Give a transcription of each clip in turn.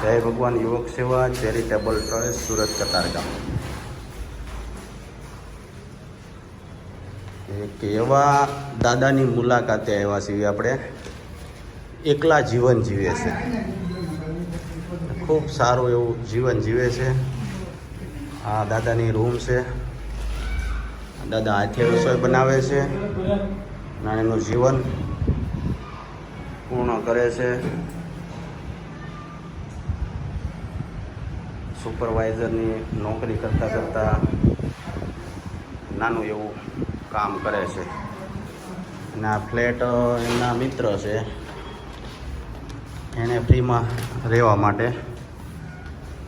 જય ભગવાન યુવક સેવા ચેરિટેબલ ટ્રસ્ટ સુરત કતારગામ. એક એવા દાદાની મુલાકાતે આવ્યા છીએ આપણે. એકલા જીવન જીવે છે, ખૂબ સારું એવું જીવન જીવે છે. આ દાદાની રૂમ છે. દાદા હાથે રસોઈ બનાવે છે અને એનું જીવન પૂર્ણ કરે છે. સુપરવાઇઝરની નોકરી કરતાં નાનું એવું કામ કરે છે. અને આ ફ્લેટ એમના મિત્ર છે, એણે ફ્રીમાં રહેવા માટે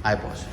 આપ્યો છે.